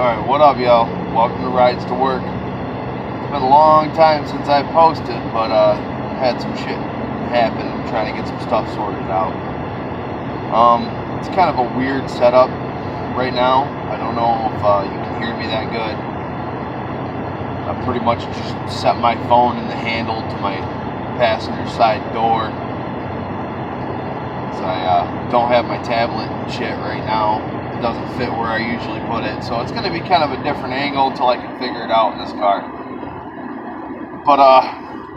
Alright, what up, y'all? Welcome to Rides to Work. It's been a long time since I posted, but had some shit happen. I'm trying to get some stuff sorted out. It's kind of a weird setup right now. I don't know if you can hear me that good. I pretty much just set my phone in the handle to my passenger side door. So I don't have my tablet and shit right now. Doesn't fit where I usually put it, so it's going to be kind of a different angle until I can figure it out in this car. But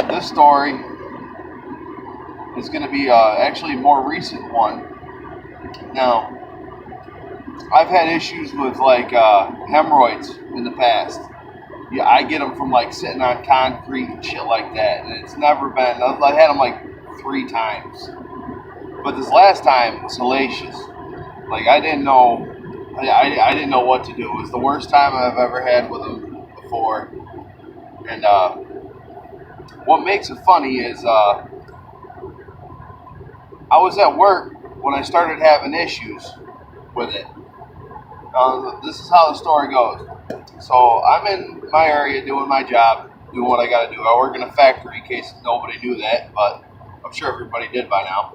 this story is going to be actually a more recent one. Now, I've had issues with like hemorrhoids in the past. Yeah, I get them from like sitting on concrete and shit like that, and it's never been. I had them like 3 times, but this last time was hellacious. Like I didn't know what to do. It was the worst time I've ever had with them before. And what makes it funny is I was at work when I started having issues with it. This is how the story goes. So I'm in my area doing my job, doing what I got to do. I work in a factory, in case nobody knew that, but I'm sure everybody did by now.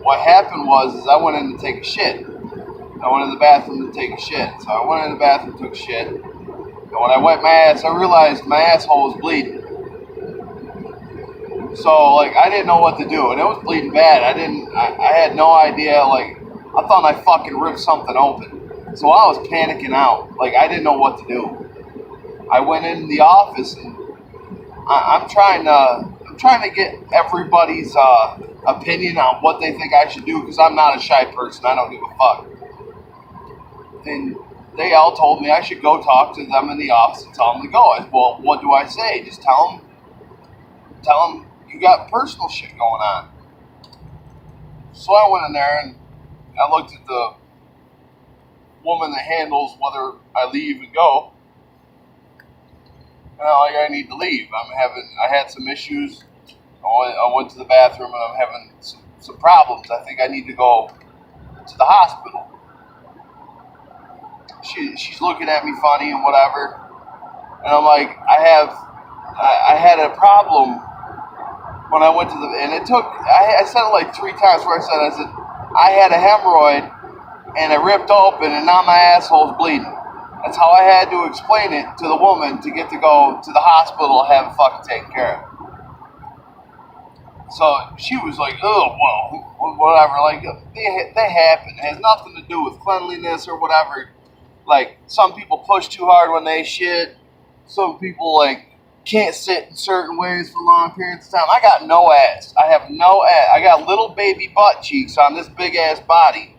What happened was I went in to take a shit. I went in the bathroom to take a shit. So I went in the bathroom, took a shit. And when I wiped my ass, I realized my asshole was bleeding. So like I didn't know what to do, and it was bleeding bad. I had no idea. Like I thought I fucking ripped something open. So I was panicking out. Like I didn't know what to do. I went in the office and I'm trying to get everybody's opinion on what they think I should do, because I'm not a shy person. I don't give a fuck. And they all told me I should go talk to them in the office and tell them to go. I said, well, what do I say? Just tell them you got personal shit going on. So I went in there and I looked at the woman that handles whether I leave and go. And I'm like, I need to leave. I had some issues. I went to the bathroom and I'm having some problems. I think I need to go to the hospital. She's looking at me funny and whatever. And I'm like, I had a problem when I went to I said it like 3 times where I said, I had a hemorrhoid and it ripped open and now my asshole's bleeding. That's how I had to explain it to the woman to get to go to the hospital and have it fucking taken care of. So she was like, oh, well, whatever. Like, they happen. It has nothing to do with cleanliness or whatever. Like, some people push too hard when they shit. Some people, like, can't sit in certain ways for long periods of time. I got no ass. I have no ass. I got little baby butt cheeks on this big-ass body.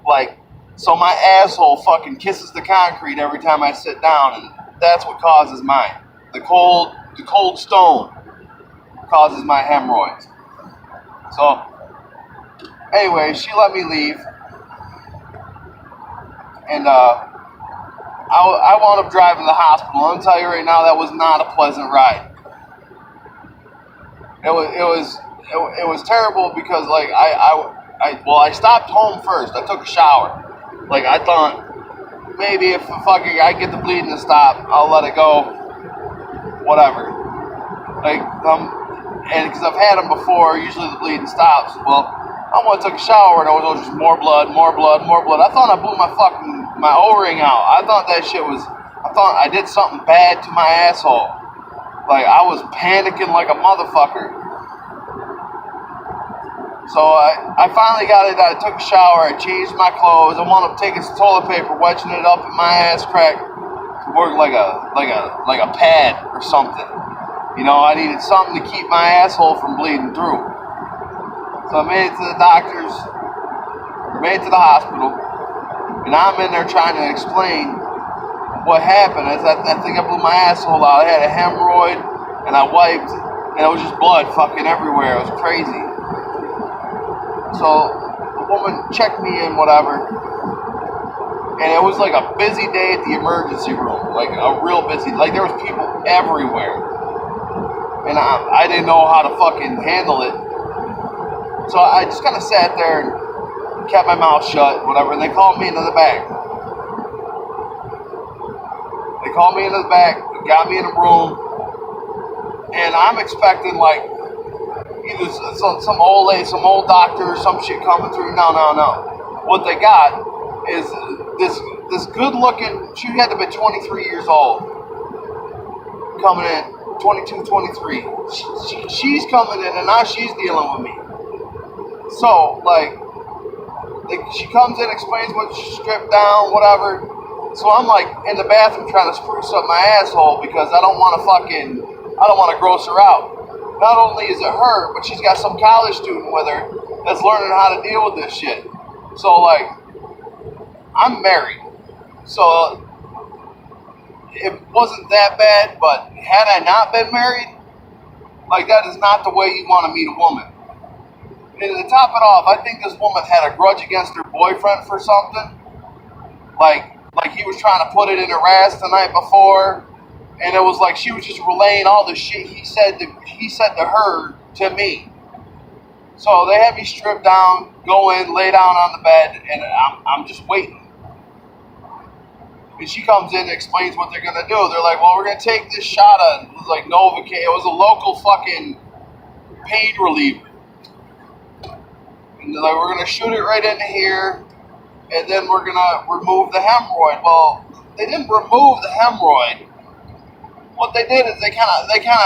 Like, so my asshole fucking kisses the concrete every time I sit down, and that's what causes mine. The cold stone causes my hemorrhoids. So, anyway, she let me leave, and I wound up driving to the hospital. I'm gonna tell you right now, that was not a pleasant ride. It was terrible because like I stopped home first. I took a shower. Like I thought maybe if I get the bleeding to stop, I'll let it go. Whatever. Like and because I've had them before, usually the bleeding stops. Well, I went and took a shower and it was just more blood. I thought I blew my O-ring out. I thought I did something bad to my asshole. Like I was panicking like a motherfucker. So I finally got it. I took a shower. I changed my clothes. I wound up taking some toilet paper, wedging it up in my ass crack to work like a pad or something. You know, I needed something to keep my asshole from bleeding through. So I made it to the doctors, made it to the hospital, and I'm in there trying to explain what happened. I think I blew my asshole out. I had a hemorrhoid, and I wiped, and it was just blood fucking everywhere. It was crazy. So the woman checked me in, whatever, and it was like a busy day at the emergency room, like a real busy. Like there was people everywhere. And I didn't know how to fucking handle it. So I just kind of sat there and kept my mouth shut, whatever, and they called me into the back. They called me into the back, got me in a room, and I'm expecting like either some old lady, some old doctor or some shit coming through. No. What they got is this good looking, she had to be 23 years old, coming in, 22, 23. She's coming in and now she's dealing with me. So, like she comes in, explains what she stripped down, whatever. So I'm like in the bathroom trying to spruce up my asshole because I don't want to gross her out. Not only is it her, but she's got some college student with her that's learning how to deal with this shit. So like, I'm married. So it wasn't that bad, but had I not been married, like that is not the way you want to meet a woman. And to top it off, I think this woman had a grudge against her boyfriend for something. Like he was trying to put it in her ass the night before, and it was like she was just relaying all the shit he said to her to me. So they had me stripped down, go in, lay down on the bed, and I'm just waiting. And she comes in and explains what they're gonna do. They're like, "Well, we're gonna take this shot of," it was like Novocaine. It was a local fucking pain reliever. And they're like, "We're gonna shoot it right into here, and then we're gonna remove the hemorrhoid." Well, they didn't remove the hemorrhoid. What they did is they kind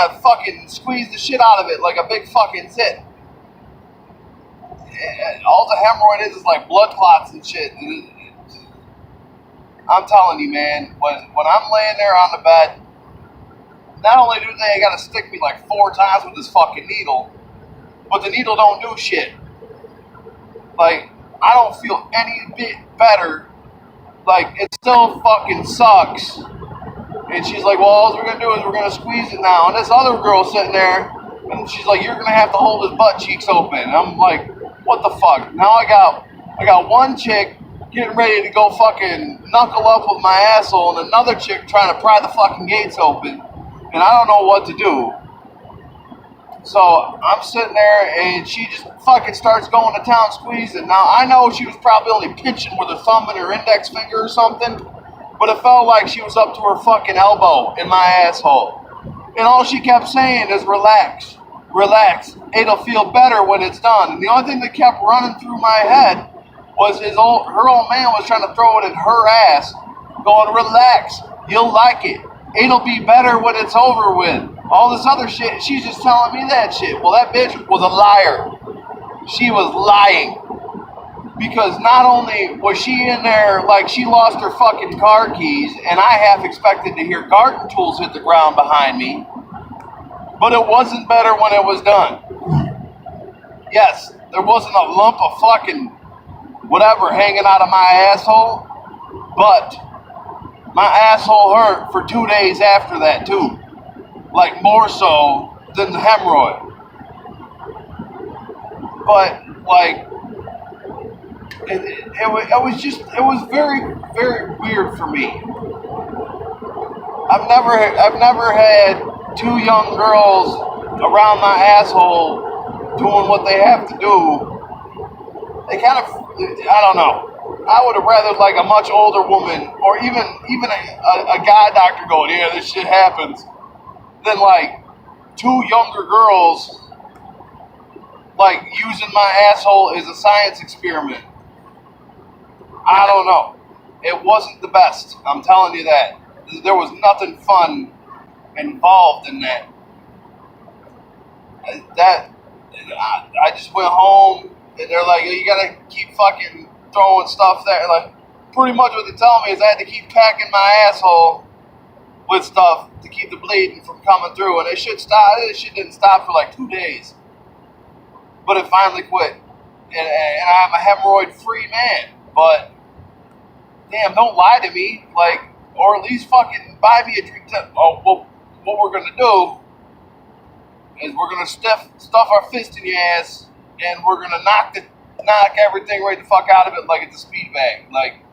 of fucking squeezed the shit out of it like a big fucking tit. And all the hemorrhoid is like blood clots and shit. I'm telling you, man, when I'm laying there on the bed, not only do they gotta stick me like 4 times with this fucking needle, but the needle don't do shit. Like, I don't feel any bit better. Like, it still fucking sucks. And she's like, "Well, all we're gonna do is we're gonna squeeze it now." And this other girl sitting there, and she's like, "You're gonna have to hold his butt cheeks open." And I'm like, what the fuck? Now I got one chick getting ready to go fucking knuckle up with my asshole, and another chick trying to pry the fucking gates open, and I don't know what to do. So I'm sitting there, and she just fucking starts going to town squeezing. Now I know she was probably only pinching with her thumb and her index finger or something, but it felt like she was up to her fucking elbow in my asshole. And all she kept saying is, "Relax, relax. It'll feel better when it's done." And the only thing that kept running through my head was her old man was trying to throw it in her ass, going, "Relax, you'll like it. It'll be better when it's over with." All this other shit, she's just telling me that shit. Well, that bitch was a liar. She was lying. Because not only was she in there, like she lost her fucking car keys, and I half expected to hear garden tools hit the ground behind me, but it wasn't better when it was done. Yes, there wasn't a lump of fucking whatever hanging out of my asshole, but my asshole hurt for 2 days after that too. Like more so than the hemorrhoid. But like, it was very, very weird for me. I've never had 2 young girls around my asshole doing what they have to do. They kind of, I don't know. I would have rather like a much older woman, or even a guy doctor going, "Yeah, this shit happens," than like 2 younger girls like using my asshole as a science experiment. I don't know. It wasn't the best. I'm telling you that. There was nothing fun involved in that. I just went home, and they're like, "You gotta keep fucking throwing stuff there." Like, pretty much what they're telling me is I had to keep packing my asshole with stuff to keep the bleeding from coming through. And it should stop. It shit didn't stop for like 2 days. But it finally quit. And I'm a hemorrhoid-free man. But, damn, don't lie to me. Like, or at least fucking buy me a drink. What we're going to do is we're going to stuff our fist in your ass, and we're going to knock everything right the fuck out of it like it's a speed bag. Like,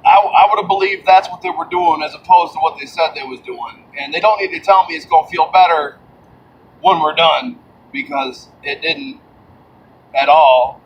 I would have believed that's what they were doing as opposed to what they said they was doing. And they don't need to tell me it's going to feel better when we're done, because it didn't at all.